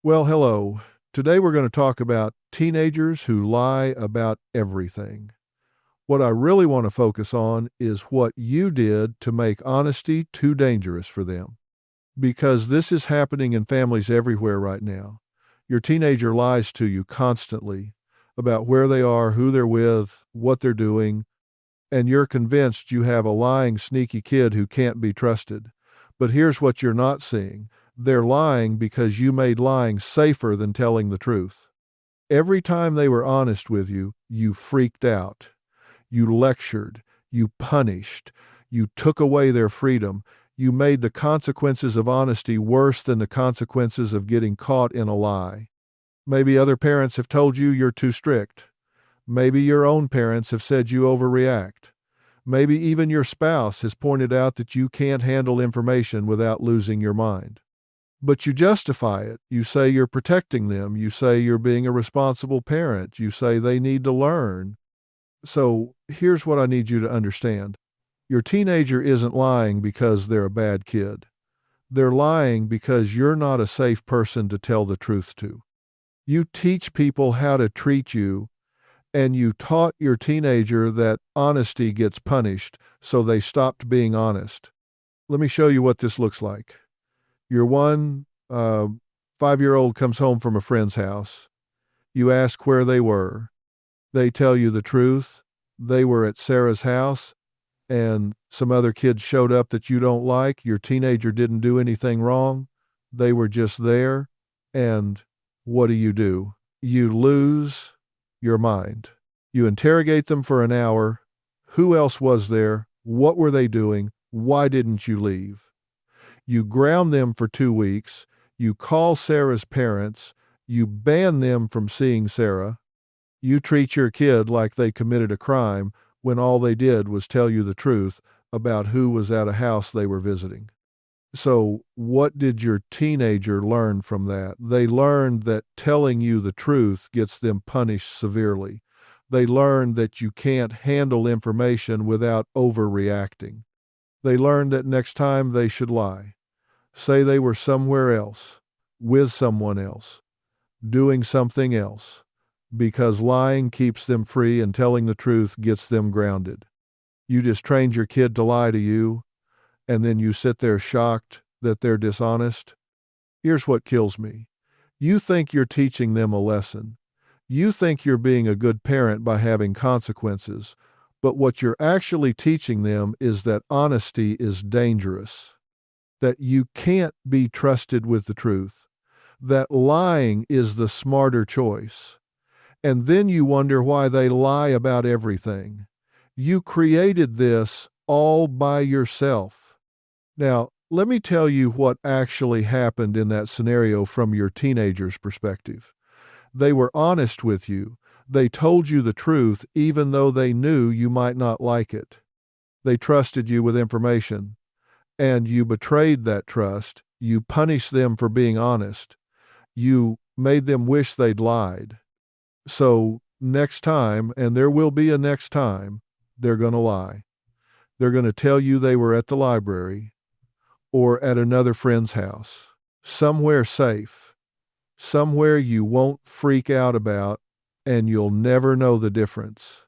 Well, hello. Today we're going to talk about teenagers who lie about everything. What I really want to focus on is what you did to make honesty too dangerous for them. Because this is happening in families everywhere right now. Your teenager lies to you constantly about where they are, who they're with, what they're doing, and you're convinced you have a lying, sneaky kid who can't be trusted. But here's what you're not seeing. They're lying because you made lying safer than telling the truth. Every time they were honest with you, you freaked out. You lectured. You punished. You took away their freedom. You made the consequences of honesty worse than the consequences of getting caught in a lie. Maybe other parents have told you you're too strict. Maybe your own parents have said you overreact. Maybe even your spouse has pointed out that you can't handle information without losing your mind. But you justify it. You say you're protecting them. You say you're being a responsible parent. You say they need to learn. So here's what I need you to understand. Your teenager isn't lying because they're a bad kid. They're lying because you're not a safe person to tell the truth to. You teach people how to treat you, and you taught your teenager that honesty gets punished, so they stopped being honest. Let me show you what this looks like. Your one 5-year-old comes home from a friend's house. You ask where they were. They tell you the truth. They were at Sarah's house, and some other kids showed up that you don't like. Your teenager didn't do anything wrong. They were just there. And what do? You lose your mind. You interrogate them for an hour. Who else was there? What were they doing? Why didn't you leave? You ground them for 2 weeks. You call Sarah's parents. You ban them from seeing Sarah. You treat your kid like they committed a crime when all they did was tell you the truth about who was at a house they were visiting. So what did your teenager learn from that? They learned that telling you the truth gets them punished severely. They learned that you can't handle information without overreacting. They learned that next time they should lie. Say they were somewhere else, with someone else, doing something else, because lying keeps them free and telling the truth gets them grounded. You just trained your kid to lie to you, and then you sit there shocked that they're dishonest. Here's what kills me. You think you're teaching them a lesson. You think you're being a good parent by having consequences, but what you're actually teaching them is that honesty is dangerous, that you can't be trusted with the truth, that lying is the smarter choice. And then you wonder why they lie about everything. You created this all by yourself. Now, let me tell you what actually happened in that scenario from your teenager's perspective. They were honest with you. They told you the truth even though they knew you might not like it. They trusted you with information, and you betrayed that trust. You punished them for being honest. You made them wish they'd lied. So next time, and there will be a next time, they're going to lie. They're going to tell you they were at the library or at another friend's house, somewhere safe, somewhere you won't freak out about, and you'll never know the difference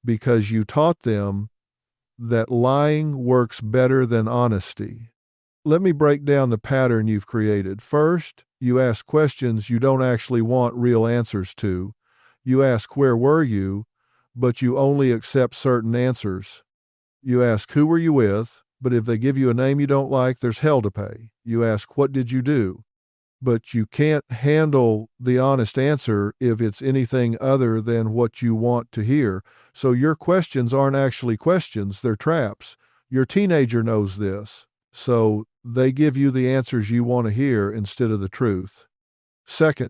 because you taught them that lying works better than honesty. Let me break down the pattern you've created. First, you ask questions you don't actually want real answers to. You ask, where were you? But you only accept certain answers. You ask, who were you with? But if they give you a name you don't like, there's hell to pay. You ask, what did you do? But you can't handle the honest answer if it's anything other than what you want to hear. So your questions aren't actually questions, they're traps. Your teenager knows this. So they give you the answers you want to hear instead of the truth. Second,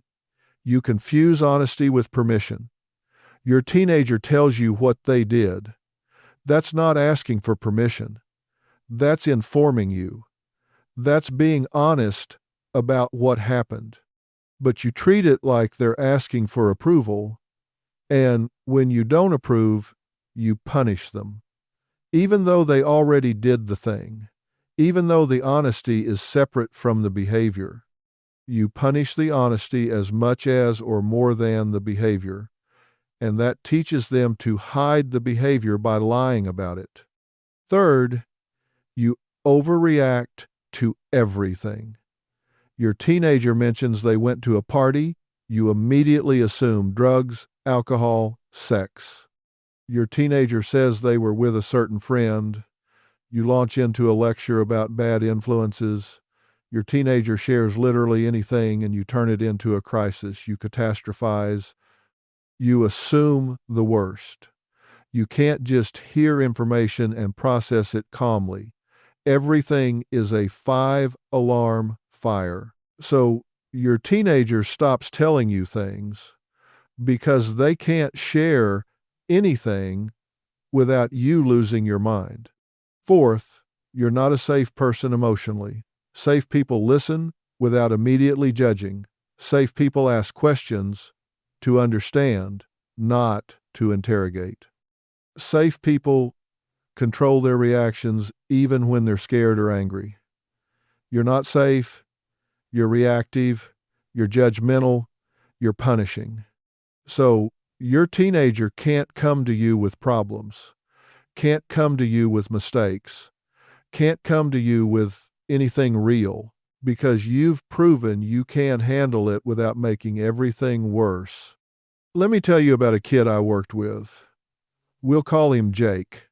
you confuse honesty with permission. Your teenager tells you what they did. That's not asking for permission. That's informing you. That's being honest about what happened. But you treat it like they're asking for approval, and when you don't approve, you punish them. Even though they already did the thing, even though the honesty is separate from the behavior. You punish the honesty as much as or more than the behavior, and that teaches them to hide the behavior by lying about it. Third, you overreact to everything. Your teenager mentions they went to a party, you immediately assume drugs, alcohol, sex. Your teenager says they were with a certain friend. You launch into a lecture about bad influences. Your teenager shares literally anything and you turn it into a crisis. You catastrophize. You assume the worst. You can't just hear information and process it calmly. Everything is a 5-alarm fire. So your teenager stops telling you things because they can't share anything without you losing your mind. Fourth, you're not a safe person emotionally. Safe people listen without immediately judging. Safe people ask questions to understand, not to interrogate. Safe people control their reactions even when they're scared or angry. You're not safe, you're reactive, you're judgmental, you're punishing. So your teenager can't come to you with problems, can't come to you with mistakes, can't come to you with anything real, because you've proven you can't handle it without making everything worse. Let me tell you about a kid I worked with. We'll call him Jake.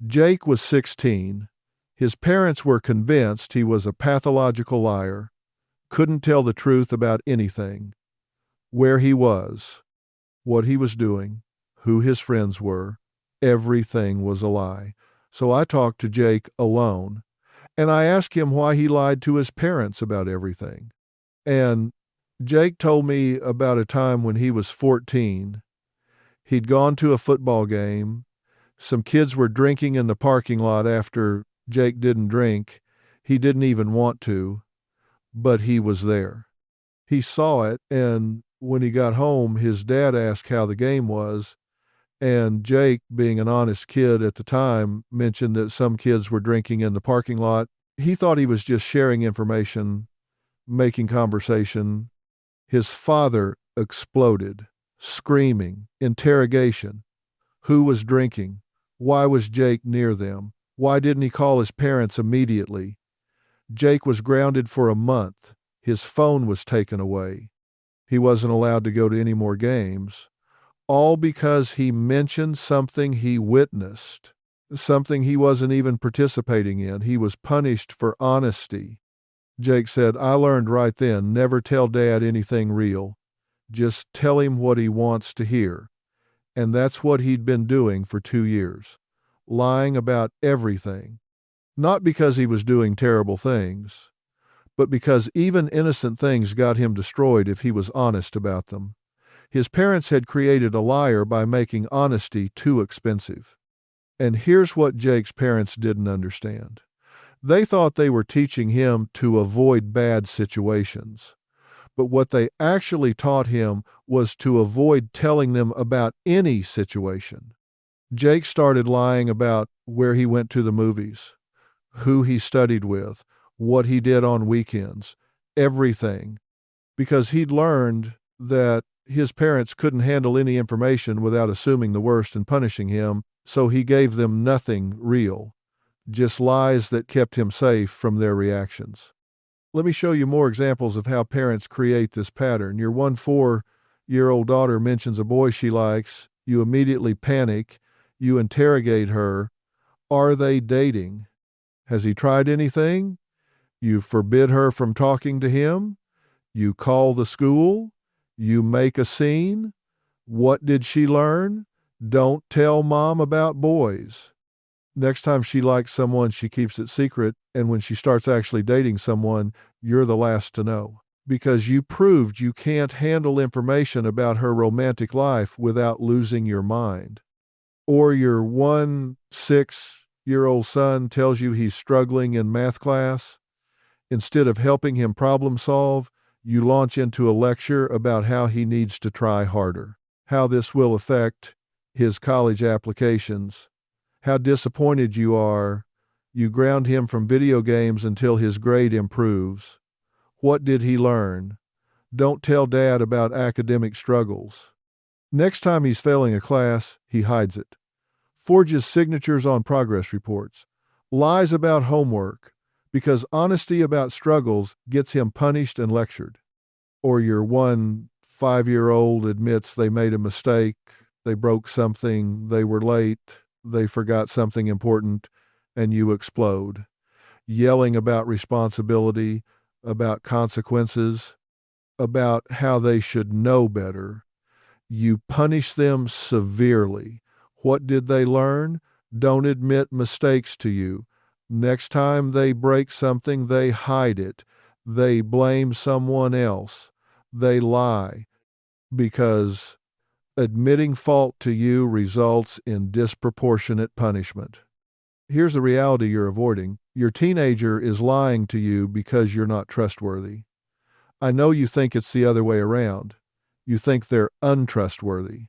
Jake was 16. His parents were convinced he was a pathological liar, couldn't tell the truth about anything, where he was, what he was doing, who his friends were. Everything was a lie. So I talked to Jake alone, and I asked him why he lied to his parents about everything. And Jake told me about a time when he was 14. He'd gone to a football game. Some kids were drinking in the parking lot after Jake didn't drink. He didn't even want to, but he was there. He saw it, and when he got home, his dad asked how the game was, and Jake, being an honest kid at the time, mentioned that some kids were drinking in the parking lot. He thought he was just sharing information, making conversation. His father exploded, screaming, interrogation. Who was drinking? Why was Jake near them? Why didn't he call his parents immediately? Jake was grounded for a month. His phone was taken away. He wasn't allowed to go to any more games, all because he mentioned something he witnessed, something he wasn't even participating in. He was punished for honesty. Jake said, "I learned right then, never tell Dad anything real. Just tell him what he wants to hear." And that's what he'd been doing for 2 years, lying about everything. Not because he was doing terrible things, but because even innocent things got him destroyed if he was honest about them. His parents had created a liar by making honesty too expensive. And here's what Jake's parents didn't understand. They thought they were teaching him to avoid bad situations. But what they actually taught him was to avoid telling them about any situation. Jake started lying about where he went to the movies, who he studied with, what he did on weekends, everything, because he'd learned that his parents couldn't handle any information without assuming the worst and punishing him, so he gave them nothing real, just lies that kept him safe from their reactions. Let me show you more examples of how parents create this pattern. Your 4-year-old daughter mentions a boy she likes. You immediately panic. You interrogate her. Are they dating? Has he tried anything? You forbid her from talking to him. You call the school. You make a scene. What did she learn? Don't tell mom about boys. Next time she likes someone, she keeps it secret, and when she starts actually dating someone, you're the last to know, because you proved you can't handle information about her romantic life without losing your mind. Or your 6-year-old son tells you he's struggling in math class. Instead of helping him problem solve, you launch into a lecture about how he needs to try harder, how this will affect his college applications, how disappointed you are. You ground him from video games until his grade improves. What did he learn? Don't tell dad about academic struggles. Next time he's failing a class, he hides it. Forges signatures on progress reports. Lies about homework, because honesty about struggles gets him punished and lectured. Or your 5-year-old admits they made a mistake, they broke something, they were late, they forgot something important, and you explode, yelling about responsibility, about consequences, about how they should know better. You punish them severely. What did they learn? Don't admit mistakes to you. Next time they break something, they hide it. They blame someone else. They lie, because admitting fault to you results in disproportionate punishment. Here's the reality you're avoiding. Your teenager is lying to you because you're not trustworthy. I know you think it's the other way around. You think they're untrustworthy.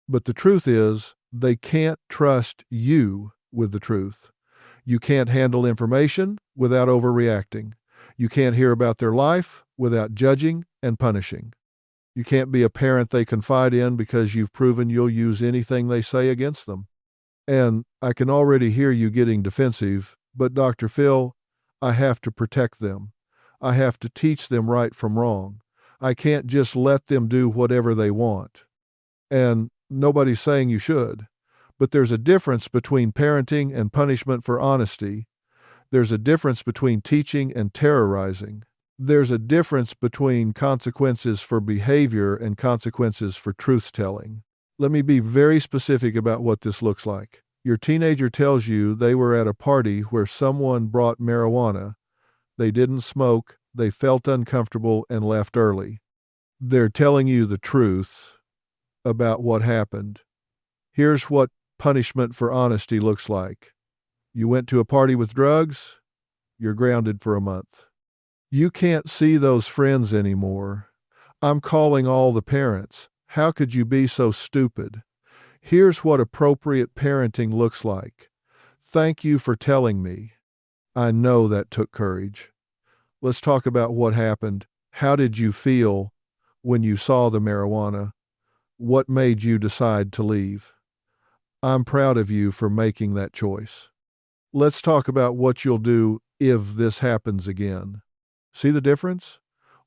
But the truth is, they can't trust you with the truth. You can't handle information without overreacting. You can't hear about their life without judging and punishing. You can't be a parent they confide in because you've proven you'll use anything they say against them. And I can already hear you getting defensive, but Dr. Phil, I have to protect them. I have to teach them right from wrong. I can't just let them do whatever they want. And nobody's saying you should. But there's a difference between parenting and punishment for honesty. There's a difference between teaching and terrorizing. There's a difference between consequences for behavior and consequences for truth-telling. Let me be very specific about what this looks like. Your teenager tells you they were at a party where someone brought marijuana. They didn't smoke, they felt uncomfortable and left early. They're telling you the truth about what happened. Here's what punishment for honesty looks like. You went to a party with drugs, you're grounded for a month. You can't see those friends anymore. I'm calling all the parents. How could you be so stupid? Here's what appropriate parenting looks like. Thank you for telling me. I know that took courage. Let's talk about what happened. How did you feel when you saw the marijuana? What made you decide to leave? I'm proud of you for making that choice. Let's talk about what you'll do if this happens again. See the difference?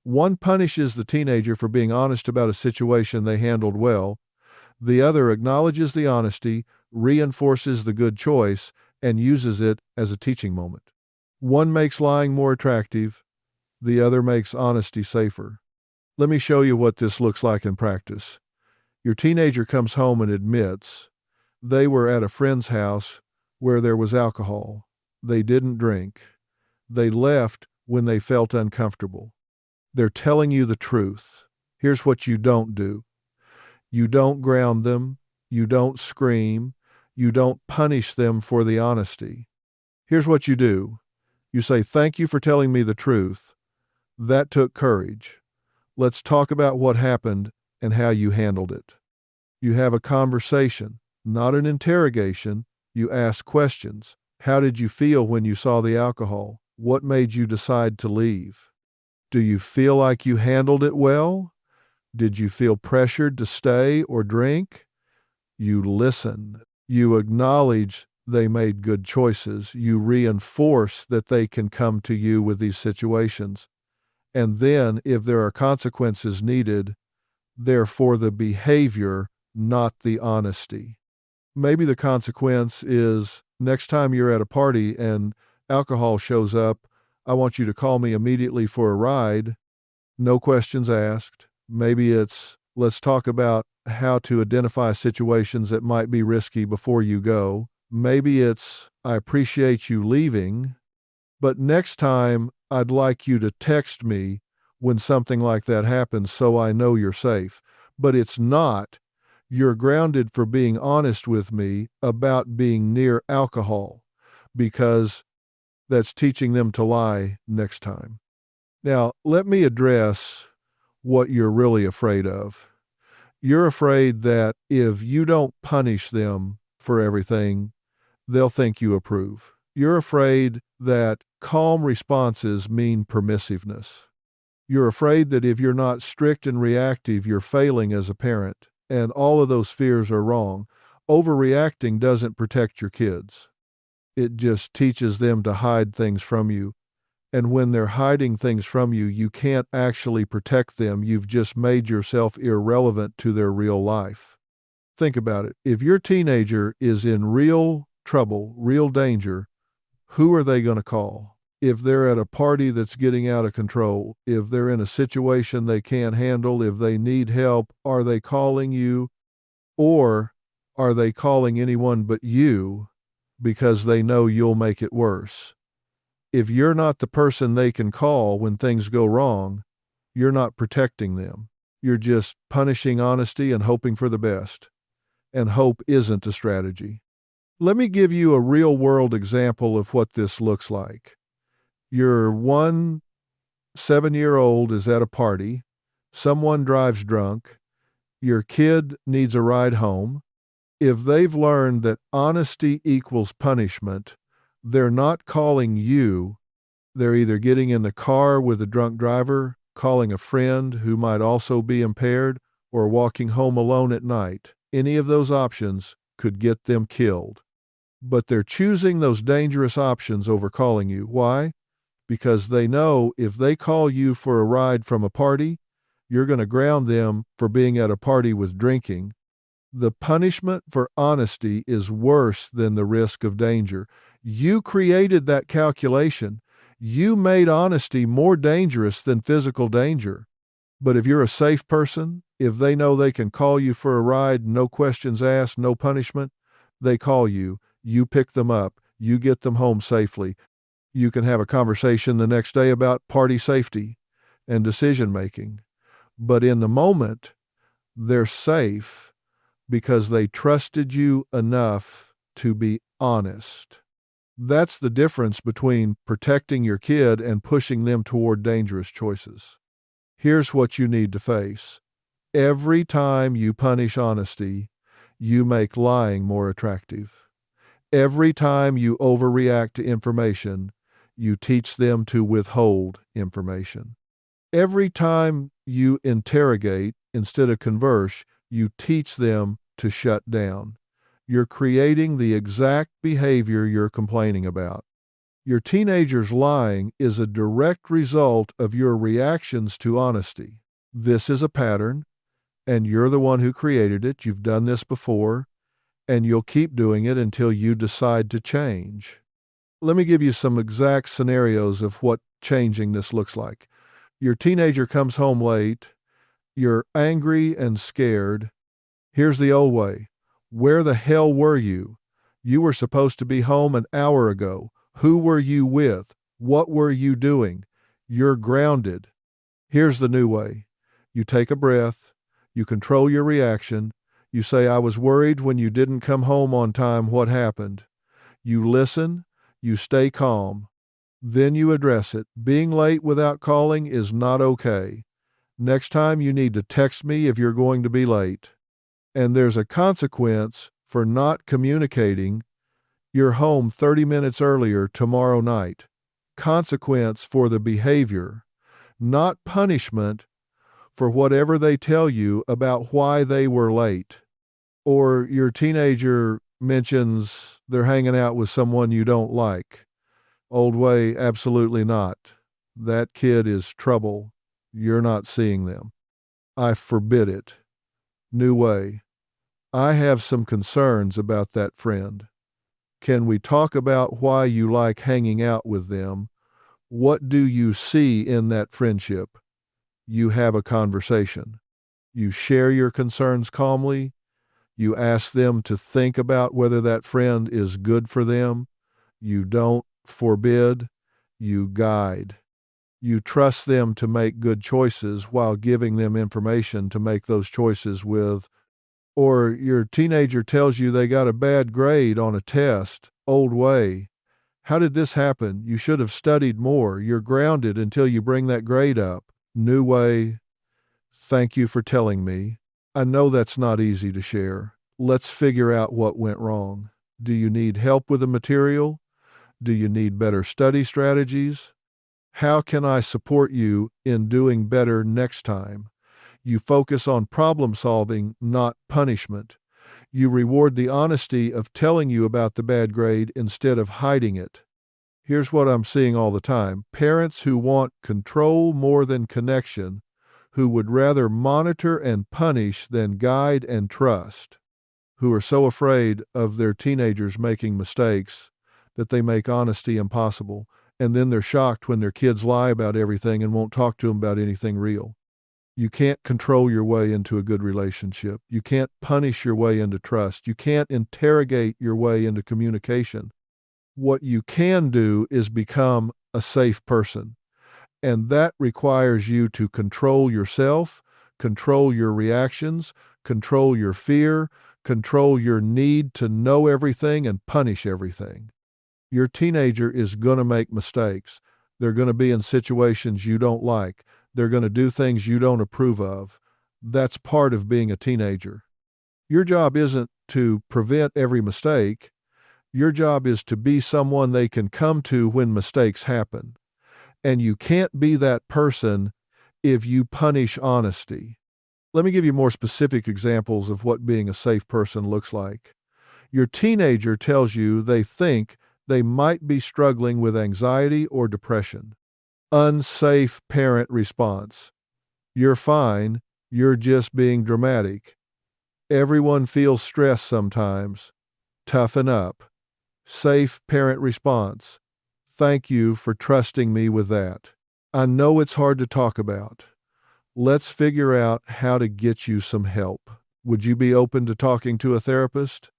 One punishes the teenager for being honest about a situation they handled well. The other acknowledges the honesty, reinforces the good choice, and uses it as a teaching moment. One makes lying more attractive. The other makes honesty safer. Let me show you what this looks like in practice. Your teenager comes home and admits they were at a friend's house where there was alcohol. They didn't drink. They left when they felt uncomfortable. They're telling you the truth. Here's what you don't do. You don't ground them. You don't scream. You don't punish them for the honesty. Here's what you do. You say, "Thank you for telling me the truth. That took courage. Let's talk about what happened and how you handled it." You have a conversation, not an interrogation. You ask questions. How did you feel when you saw the alcohol? What made you decide to leave? Do you feel like you handled it well? Did you feel pressured to stay or drink? You listen. You acknowledge they made good choices. You reinforce that they can come to you with these situations. And then, if there are consequences needed, they're for the behavior, not the honesty. Maybe the consequence is next time you're at a party and alcohol shows up, I want you to call me immediately for a ride. No questions asked. Maybe it's, let's talk about how to identify situations that might be risky before you go. Maybe it's, I appreciate you leaving, but next time I'd like you to text me when something like that happens so I know you're safe. But it's not, you're grounded for being honest with me about being near alcohol, because that's teaching them to lie next time. Now, let me address what you're really afraid of. You're afraid that if you don't punish them for everything, they'll think you approve. You're afraid that calm responses mean permissiveness. You're afraid that if you're not strict and reactive, you're failing as a parent. And all of those fears are wrong. Overreacting doesn't protect your kids. It just teaches them to hide things from you. And when they're hiding things from you, you can't actually protect them. You've just made yourself irrelevant to their real life. Think about it. If your teenager is in real trouble, real danger, who are they going to call? If they're at a party that's getting out of control, if they're in a situation they can't handle, if they need help, are they calling you? Or are they calling anyone but you because they know you'll make it worse? If you're not the person they can call when things go wrong, you're not protecting them. You're just punishing honesty and hoping for the best. And hope isn't a strategy. Let me give you a real-world example of what this looks like. Your 7-year-old is at a party. Someone drives drunk. Your kid needs a ride home. If they've learned that honesty equals punishment, they're not calling you. They're either getting in the car with a drunk driver, calling a friend who might also be impaired, or walking home alone at night. Any of those options could get them killed. But they're choosing those dangerous options over calling you. Why? Because they know if they call you for a ride from a party, you're going to ground them for being at a party with drinking. The punishment for honesty is worse than the risk of danger. You created that calculation. You made honesty more dangerous than physical danger. But if you're a safe person, if they know they can call you for a ride, no questions asked, no punishment, they call you. You pick them up. You get them home safely. You can have a conversation the next day about party safety and decision making. But in the moment, they're safe because they trusted you enough to be honest. That's the difference between protecting your kid and pushing them toward dangerous choices. Here's what you need to face. Every time you punish honesty, you make lying more attractive. Every time you overreact to information, you teach them to withhold information. Every time you interrogate instead of converse, you teach them to shut down. You're creating the exact behavior you're complaining about. Your teenager's lying is a direct result of your reactions to honesty. This is a pattern, and you're the one who created it. You've done this before, and you'll keep doing it until you decide to change. Let me give you some exact scenarios of what changing this looks like. Your teenager comes home late. You're angry and scared. Here's the old way. Where the hell were you? You were supposed to be home an hour ago. Who were you with? What were you doing? You're grounded. Here's the new way. You take a breath. You control your reaction. You say, I was worried when you didn't come home on time. What happened? You listen. You stay calm. Then you address it. Being late without calling is not okay. Next time you need to text me if you're going to be late. And there's a consequence for not communicating. You're home 30 minutes earlier tomorrow night. Consequence for the behavior, not punishment for whatever they tell you about why they were late. Or your teenager mentions they're hanging out with someone you don't like. Old way, absolutely not. That kid is trouble. You're not seeing them. I forbid it. New way. I have some concerns about that friend. Can we talk about why you like hanging out with them? What do you see in that friendship? You have a conversation. You share your concerns calmly. You ask them to think about whether that friend is good for them. You don't forbid. You guide. You trust them to make good choices while giving them information to make those choices with. Or your teenager tells you they got a bad grade on a test. Old way. How did this happen? You should have studied more. You're grounded until you bring that grade up. New way. Thank you for telling me. I know that's not easy to share. Let's figure out what went wrong. Do you need help with the material? Do you need better study strategies? How can I support you in doing better next time? You focus on problem solving, not punishment. You reward the honesty of telling you about the bad grade instead of hiding it. Here's what I'm seeing all the time: parents who want control more than connection, who would rather monitor and punish than guide and trust, who are so afraid of their teenagers making mistakes that they make honesty impossible. And then they're shocked when their kids lie about everything and won't talk to them about anything real. You can't control your way into a good relationship. You can't punish your way into trust. You can't interrogate your way into communication. What you can do is become a safe person. And that requires you to control yourself, control your reactions, control your fear, control your need to know everything and punish everything. Your teenager is going to make mistakes. They're going to be in situations you don't like. They're going to do things you don't approve of. That's part of being a teenager. Your job isn't to prevent every mistake. Your job is to be someone they can come to when mistakes happen. And you can't be that person if you punish honesty. Let me give you more specific examples of what being a safe person looks like. Your teenager tells you they think they might be struggling with anxiety or depression. Unsafe parent response: you're fine, you're just being dramatic. Everyone feels stress sometimes. Toughen up. Safe parent response: thank you for trusting me with that. I know it's hard to talk about. Let's figure out how to get you some help. Would you be open to talking to a therapist?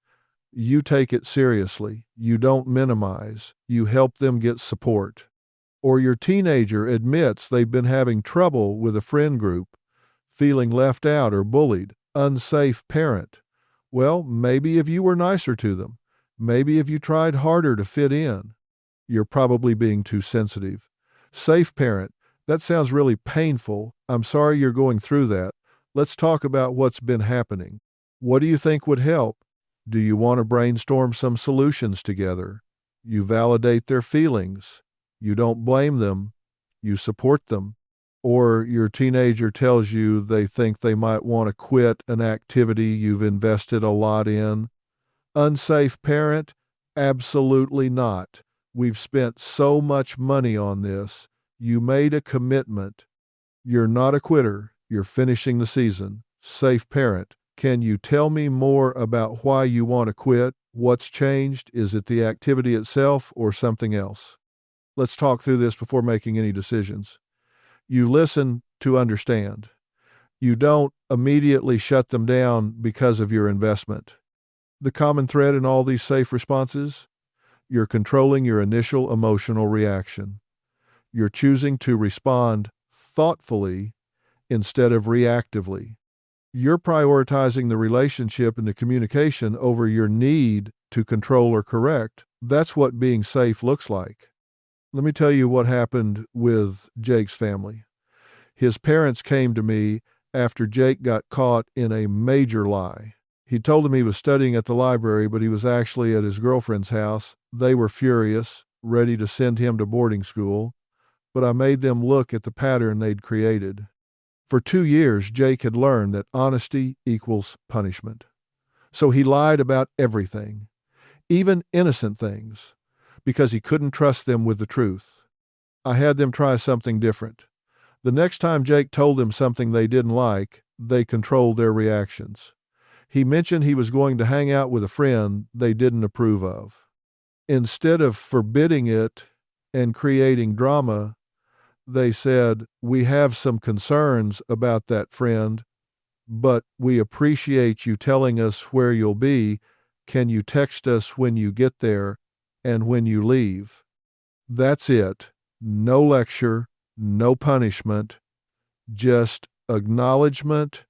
You take it seriously. You don't minimize. You help them get support. Or your teenager admits they've been having trouble with a friend group, feeling left out or bullied. Unsafe parent: well, maybe if you were nicer to them, maybe if you tried harder to fit in. You're probably being too sensitive. Safe parent: that sounds really painful. I'm sorry you're going through that. Let's talk about what's been happening. What do you think would help? Do you want to brainstorm some solutions together? You validate their feelings. You don't blame them. You support them. Or your teenager tells you they think they might want to quit an activity you've invested a lot in. Unsafe parent: absolutely not. We've spent so much money on this. You made a commitment. You're not a quitter. You're finishing the season. Safe parent: can you tell me more about why you want to quit? What's changed? Is it the activity itself or something else? Let's talk through this before making any decisions. You listen to understand. You don't immediately shut them down because of your investment. The common thread in all these safe responses: you're controlling your initial emotional reaction. You're choosing to respond thoughtfully instead of reactively. You're prioritizing the relationship and the communication over your need to control or correct. That's what being safe looks like. Let me tell you what happened with Jake's family. His parents came to me after Jake got caught in a major lie. He told them he was studying at the library, but he was actually at his girlfriend's house. They were furious, ready to send him to boarding school, but I made them look at the pattern they'd created. For 2 years, Jake had learned that honesty equals punishment. So he lied about everything, even innocent things, because he couldn't trust them with the truth. I had them try something different. The next time Jake told them something they didn't like, they controlled their reactions. He mentioned he was going to hang out with a friend they didn't approve of. Instead of forbidding it and creating drama, they said, "We have some concerns about that friend, but we appreciate you telling us where you'll be. Can you text us when you get there and when you leave?" That's it. No lecture, no punishment, just acknowledgement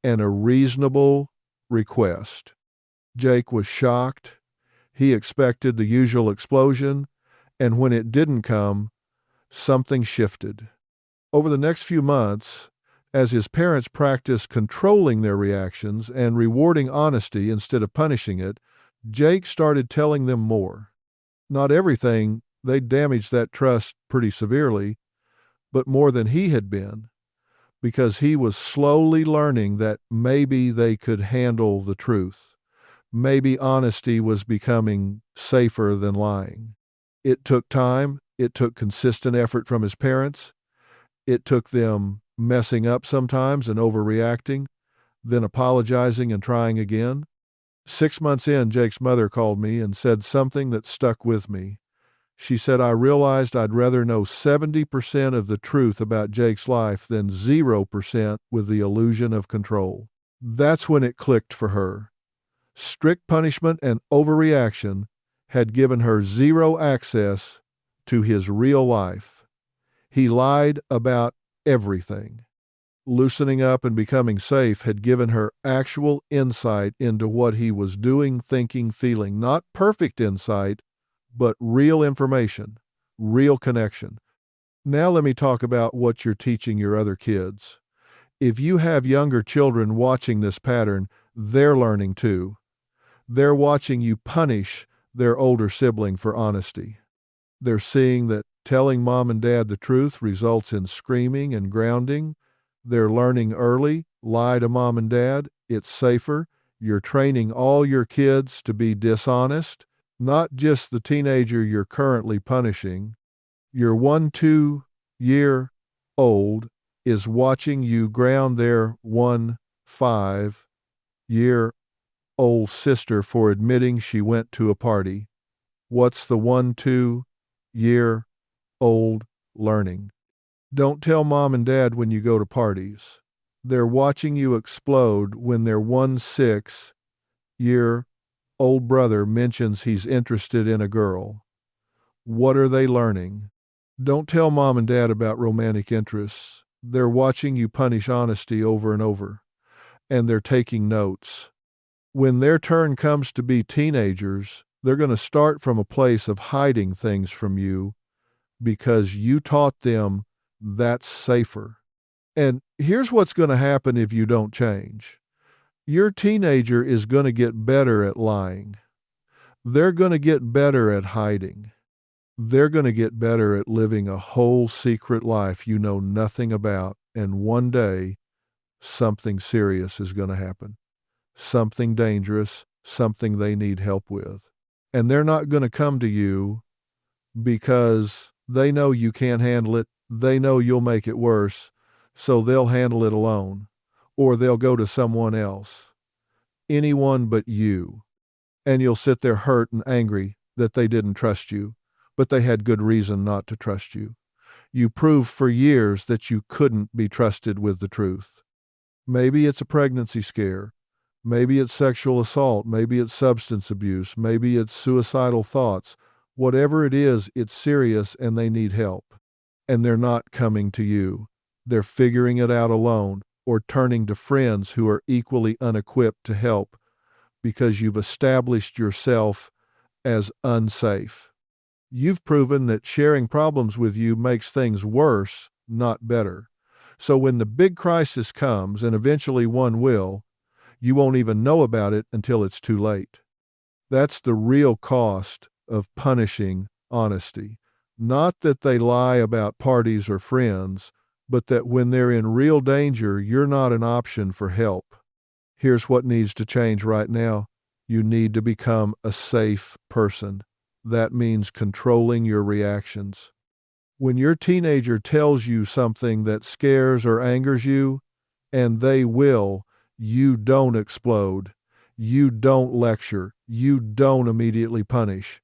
and a reasonable request. Jake was shocked. He expected the usual explosion, and when it didn't come, something shifted. Over the next few months, as his parents practiced controlling their reactions and rewarding honesty instead of punishing it, Jake started telling them more. Not everything They damaged that trust pretty severely, but more than he had been, because he was slowly learning that maybe they could handle the truth. Maybe honesty was becoming safer than lying. It took time. It took consistent effort from his parents. It took them messing up sometimes and overreacting, then apologizing and trying again. 6 months in, Jake's mother called me and said something that stuck with me. She said, "I realized I'd rather know 70% of the truth about Jake's life than 0% with the illusion of control." That's when it clicked for her. Strict punishment and overreaction had given her zero access to his real life. He lied about everything. Loosening up and becoming safe had given her actual insight into what he was doing, thinking, feeling. Not perfect insight, but real information, real connection. Now let me talk about what you're teaching your other kids. If you have younger children watching this pattern, they're learning too. They're watching you punish their older sibling for honesty. They're seeing that telling mom and dad the truth results in screaming and grounding. They're learning early, lie to mom and dad, it's safer. You're training all your kids to be dishonest, not just the teenager you're currently punishing. Your 1-2-year-old is watching you ground their 1-5-year-old sister for admitting she went to a party. What's the 1-2-year-old learning? Don't tell mom and dad when you go to parties. They're watching you explode when their 1-6-year-old brother mentions he's interested in a girl. What are they learning? Don't tell mom and dad about romantic interests. They're watching you punish honesty over and over, and they're taking notes. When their turn comes to be teenagers, they're going to start from a place of hiding things from you because you taught them that's safer. And here's what's going to happen if you don't change. Your teenager is going to get better at lying. They're going to get better at hiding. They're going to get better at living a whole secret life you know nothing about. And one day, something serious is going to happen. Something dangerous, something they need help with. And they're not going to come to you because they know you can't handle it. They know you'll make it worse, so they'll handle it alone, or they'll go to someone else. Anyone but you. And you'll sit there hurt and angry that they didn't trust you, but they had good reason not to trust you. You proved for years that you couldn't be trusted with the truth. Maybe it's a pregnancy scare. Maybe it's sexual assault. Maybe it's substance abuse. Maybe it's suicidal thoughts. Whatever it is, it's serious and they need help. And they're not coming to you. They're figuring it out alone or turning to friends who are equally unequipped to help because you've established yourself as unsafe. You've proven that sharing problems with you makes things worse, not better. So when the big crisis comes, and eventually one will, you won't even know about it until it's too late. That's the real cost of punishing honesty. Not that they lie about parties or friends, but that when they're in real danger, you're not an option for help. Here's what needs to change right now. You need to become a safe person. That means controlling your reactions. When your teenager tells you something that scares or angers you, and they will, you don't explode. You don't lecture. You don't immediately punish.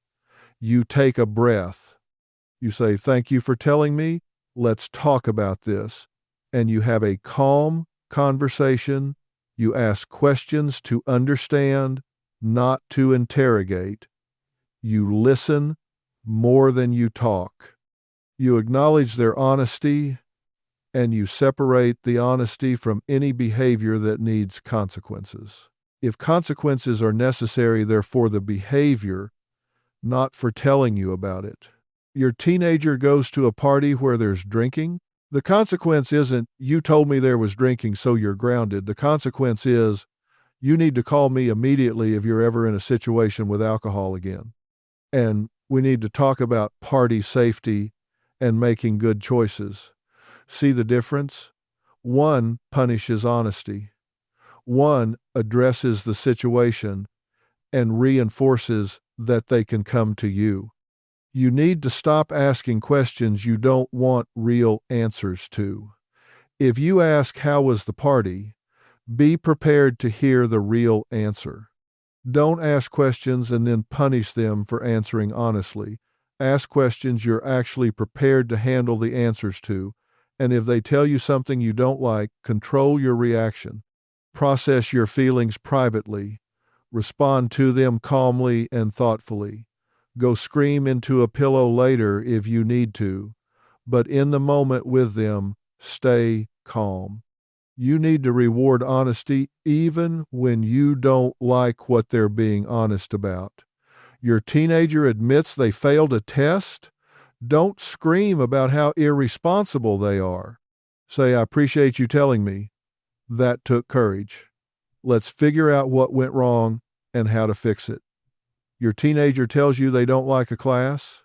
You take a breath. You say, "Thank you for telling me. Let's talk about this." And you have a calm conversation. You ask questions to understand, not to interrogate. You listen more than you talk. You acknowledge their honesty, and you separate the honesty from any behavior that needs consequences. If consequences are necessary, they're for the behavior, not for telling you about it. Your teenager goes to a party where there's drinking. The consequence isn't, "You told me there was drinking, so you're grounded." The consequence is, "You need to call me immediately if you're ever in a situation with alcohol again." And We need to talk about party safety and making good choices. See the difference? One punishes honesty. One addresses the situation and reinforces that they can come to you. You need to stop asking questions you don't want real answers to. If you ask, "How was the party?" be prepared to hear the real answer. Don't ask questions and then punish them for answering honestly. Ask questions you're actually prepared to handle the answers to. And if they tell you something you don't like, control your reaction. Process your feelings privately. Respond to them calmly and thoughtfully. Go scream into a pillow later if you need to. But in the moment with them, stay calm. You need to reward honesty even when you don't like what they're being honest about. Your teenager admits they failed a test. Don't scream about how irresponsible they are. Say, "I appreciate you telling me. That took courage. Let's figure out what went wrong and how to fix it." Your teenager tells you they don't like a class.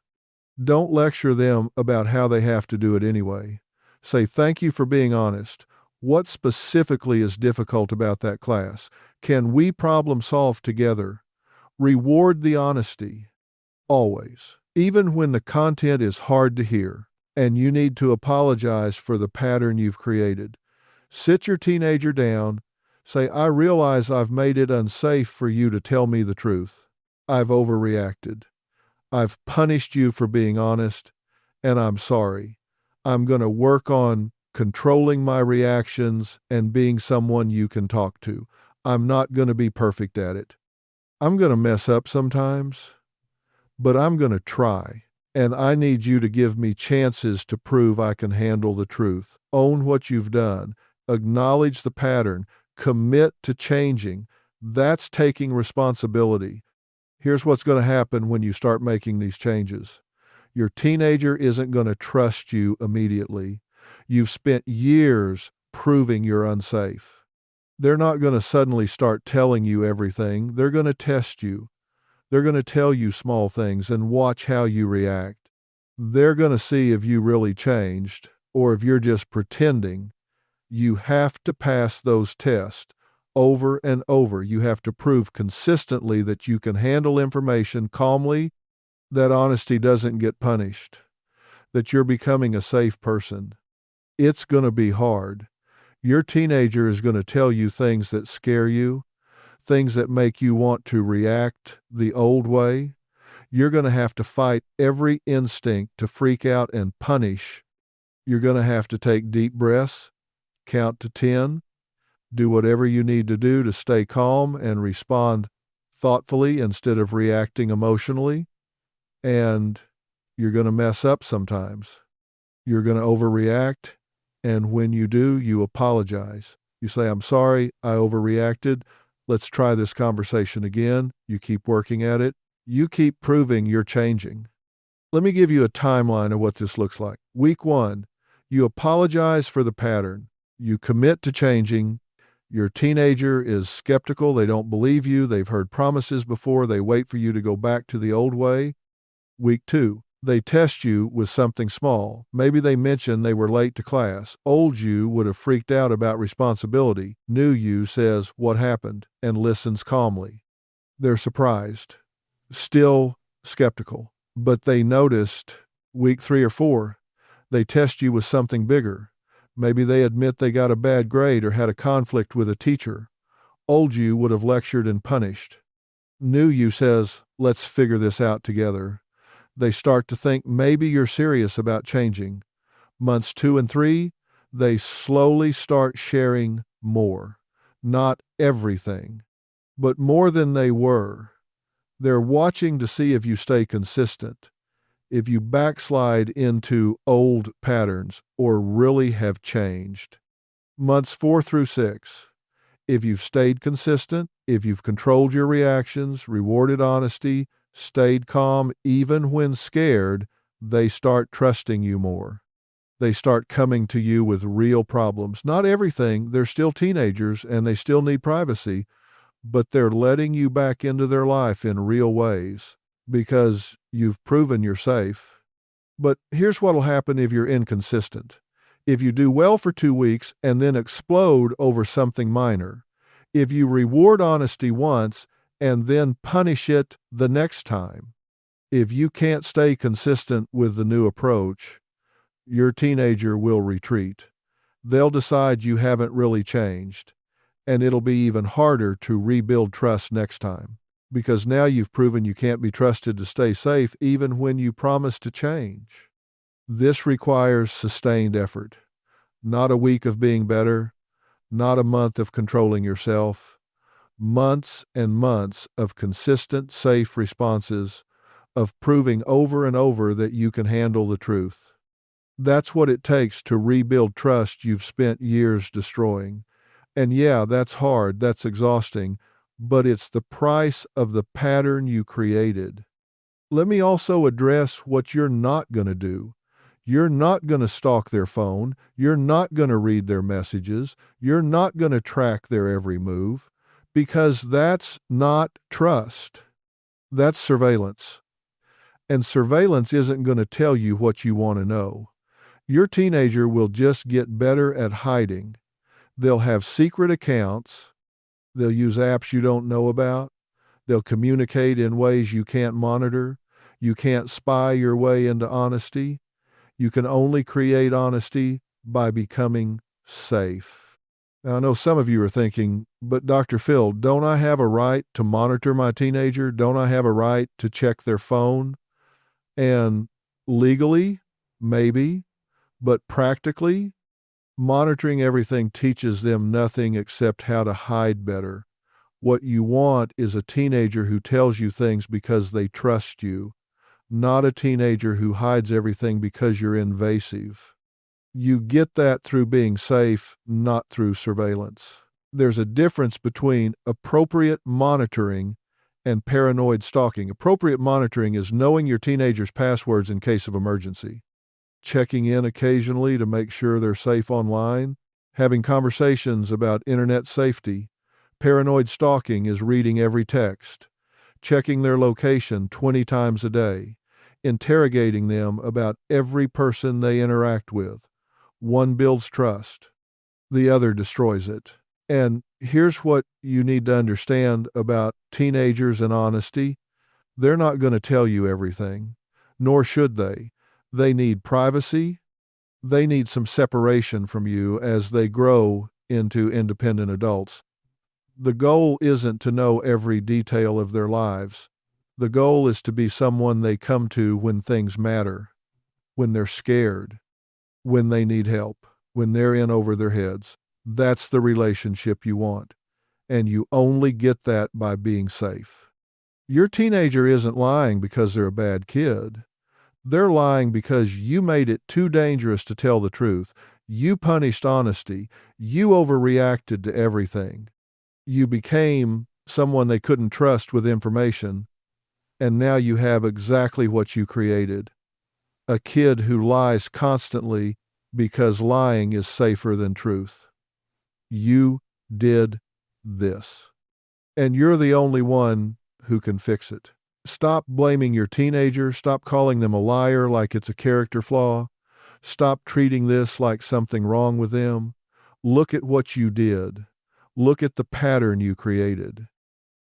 Don't lecture them about how they have to do it anyway. Say, "Thank you for being honest. What specifically is difficult about that class? Can we problem solve together?" Reward the honesty. Always. Even when the content is hard to hear and you need to apologize for the pattern you've created. Sit your teenager down. Say, "I realize I've made it unsafe for you to tell me the truth. I've overreacted. I've punished you for being honest, and I'm sorry. I'm going to work on controlling my reactions and being someone you can talk to. I'm not going to be perfect at it. I'm going to mess up sometimes, but I'm going to try. And I need you to give me chances to prove I can handle the truth. Own what you've done. Acknowledge the pattern. Commit to changing. That's taking responsibility." Here's what's going to happen when you start making these changes. Your teenager isn't going to trust you immediately. You've spent years proving you're unsafe. They're not going to suddenly start telling you everything. They're going to test you. They're going to tell you small things and watch how you react. They're going to see if you really changed or if you're just pretending. You have to pass those tests over and over. You have to prove consistently that you can handle information calmly, that honesty doesn't get punished, that you're becoming a safe person. It's going to be hard. Your teenager is going to tell you things that scare you, things that make you want to react the old way. You're going to have to fight every instinct to freak out and punish. You're going to have to take deep breaths, count to 10, do whatever you need to do to stay calm and respond thoughtfully instead of reacting emotionally. And you're going to mess up sometimes. You're going to overreact. And when you do, you apologize. You say, "I'm sorry, I overreacted. Let's try this conversation again." You keep working at it. You keep proving you're changing. Let me give you a timeline of what this looks like. Week 1, you apologize for the pattern. You commit to changing. Your teenager is skeptical. They don't believe you. They've heard promises before. They wait for you to go back to the old way. Week 2, they test you with something small. Maybe they mention they were late to class. Old you would have freaked out about responsibility. New you says, "What happened?" and listens calmly. They're surprised, still skeptical, but they noticed. Week 3 or 4, they test you with something bigger. Maybe they admit they got a bad grade or had a conflict with a teacher. Old you would have lectured and punished. New you says, "Let's figure this out together." They start to think maybe you're serious about changing. Months 2 and 3, they slowly start sharing more. Not everything, but more than they were. They're watching to see if you stay consistent, if you backslide into old patterns or really have changed. Months 4 through 6, if you've stayed consistent, if you've controlled your reactions, rewarded honesty, stayed calm even when scared, they start trusting you more. They start coming to you with real problems. Not everything. They're still teenagers and they still need privacy, but they're letting you back into their life in real ways. because you've proven you're safe. But here's what'll happen if you're inconsistent. If you do well for 2 weeks and then explode over something minor, if you reward honesty once and then punish it the next time, if you can't stay consistent with the new approach, your teenager will retreat. They'll decide you haven't really changed, and it'll be even harder to rebuild trust next time, because now you've proven you can't be trusted to stay safe even when you promise to change. This requires sustained effort, not a week of being better, not a month of controlling yourself, months and months of consistent, safe responses, of proving over and over that you can handle the truth. That's what it takes to rebuild trust you've spent years destroying. And yeah, that's hard, that's exhausting, but it's the price of the pattern you created. Let me also address what you're not going to do. You're not going to stalk their phone. You're not going to read their messages. You're not going to track their every move, because that's not trust. That's surveillance. And surveillance isn't going to tell you what you want to know. Your teenager will just get better at hiding. They'll have secret accounts. They'll use apps you don't know about. They'll communicate in ways you can't monitor. You can't spy your way into honesty. You can only create honesty by becoming safe. Now, I know some of you are thinking, but Dr. Phil, don't I have a right to monitor my teenager? Don't I have a right to check their phone? And legally, maybe, but practically, monitoring everything teaches them nothing except how to hide better. What you want is a teenager who tells you things because they trust you, not a teenager who hides everything because you're invasive. You get that through being safe, not through surveillance. There's a difference between appropriate monitoring and paranoid stalking. Appropriate monitoring is knowing your teenager's passwords in case of emergency, checking in occasionally to make sure they're safe online, having conversations about internet safety. Paranoid stalking is reading every text, checking their location 20 times a day, interrogating them about every person they interact with. One builds trust, the other destroys it. And here's what you need to understand about teenagers and honesty. They're not going to tell you everything, nor should they. They need privacy. They need some separation from you as they grow into independent adults. The goal isn't to know every detail of their lives. The goal is to be someone they come to when things matter, when they're scared, when they need help, when they're in over their heads. That's the relationship you want. And you only get that by being safe. Your teenager isn't lying because they're a bad kid. They're lying because you made it too dangerous to tell the truth. You punished honesty. You overreacted to everything. You became someone they couldn't trust with information, and now you have exactly what you created. A kid who lies constantly because lying is safer than truth. You did this, and you're the only one who can fix it. Stop blaming your teenager. Stop calling them a liar like it's a character flaw. Stop treating this like something wrong with them. Look at what you did. Look at the pattern you created.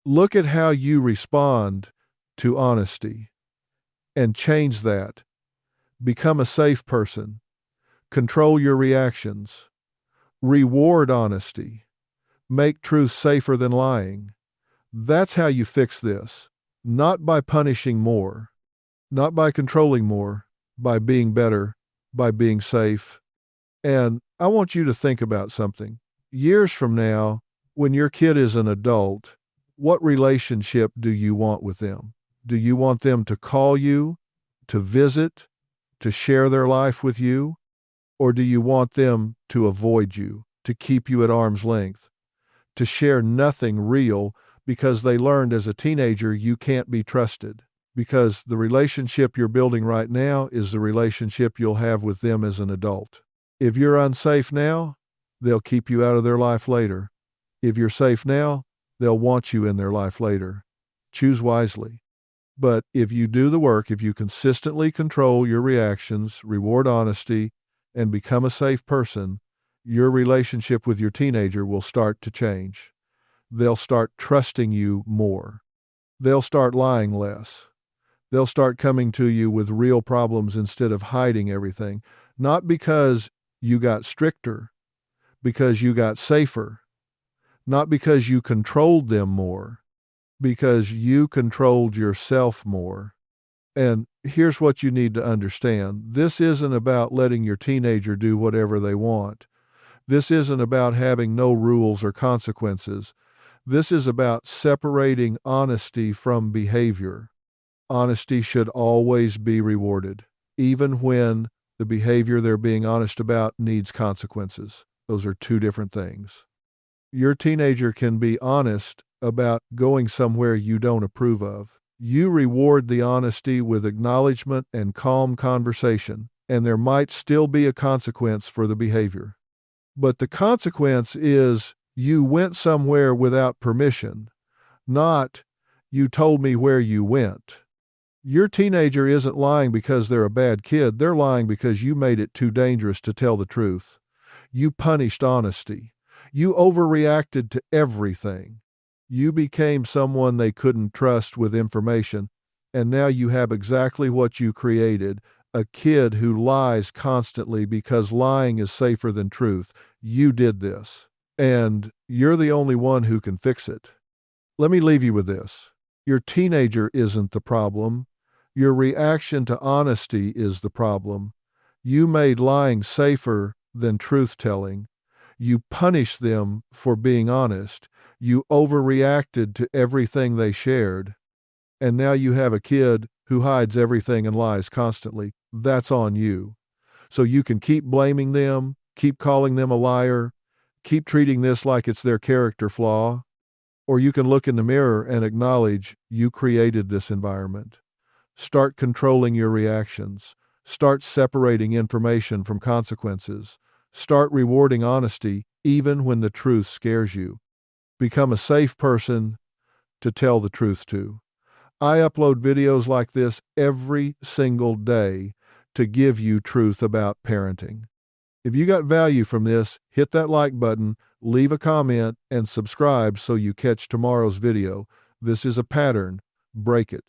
Look at how you respond to honesty and change that. Become a safe person. Control your reactions. Reward honesty. Make truth safer than lying. That's how you fix this. Not by punishing more, not by controlling more, by being better, by being safe. And I want you to think about something. Years from now, when your kid is an adult, what relationship do you want with them? Do you want them to call you, to visit, to share their life with you? Or do you want them to avoid you, to keep you at arm's length, to share nothing real because they learned as a teenager you can't be trusted? Because the relationship you're building right now is the relationship you'll have with them as an adult. If you're unsafe now, they'll keep you out of their life later. If you're safe now, they'll want you in their life later. Choose wisely. But if you do the work, if you consistently control your reactions, reward honesty, and become a safe person, your relationship with your teenager will start to change. They'll start trusting you more. They'll start lying less. They'll start coming to you with real problems instead of hiding everything. Not because you got stricter, because you got safer. Not because you controlled them more, because you controlled yourself more. And here's what you need to understand. This isn't about letting your teenager do whatever they want. This isn't about having no rules or consequences. This is about separating honesty from behavior. Honesty should always be rewarded, even when the behavior they're being honest about needs consequences. Those are two different things. Your teenager can be honest about going somewhere you don't approve of. You reward the honesty with acknowledgement and calm conversation, and there might still be a consequence for the behavior. But the consequence is you went somewhere without permission, not you told me where you went. Your teenager isn't lying because they're a bad kid. They're lying because you made it too dangerous to tell the truth. You punished honesty. You overreacted to everything. You became someone they couldn't trust with information, and now you have exactly what you created, a kid who lies constantly because lying is safer than truth. You did this, and you're the only one who can fix it. Let me leave you with this. Your teenager isn't the problem. Your reaction to honesty is the problem. You made lying safer than truth-telling. You punished them for being honest. You overreacted to everything they shared. And now you have a kid who hides everything and lies constantly. That's on you. So you can keep blaming them, keep calling them a liar, keep treating this like it's their character flaw, or you can look in the mirror and acknowledge you created this environment. Start controlling your reactions. Start separating information from consequences. Start rewarding honesty even when the truth scares you. Become a safe person to tell the truth to. I upload videos like this every single day to give you truth about parenting. If you got value from this, hit that like button, leave a comment, and subscribe so you catch tomorrow's video. This is a pattern. Break it.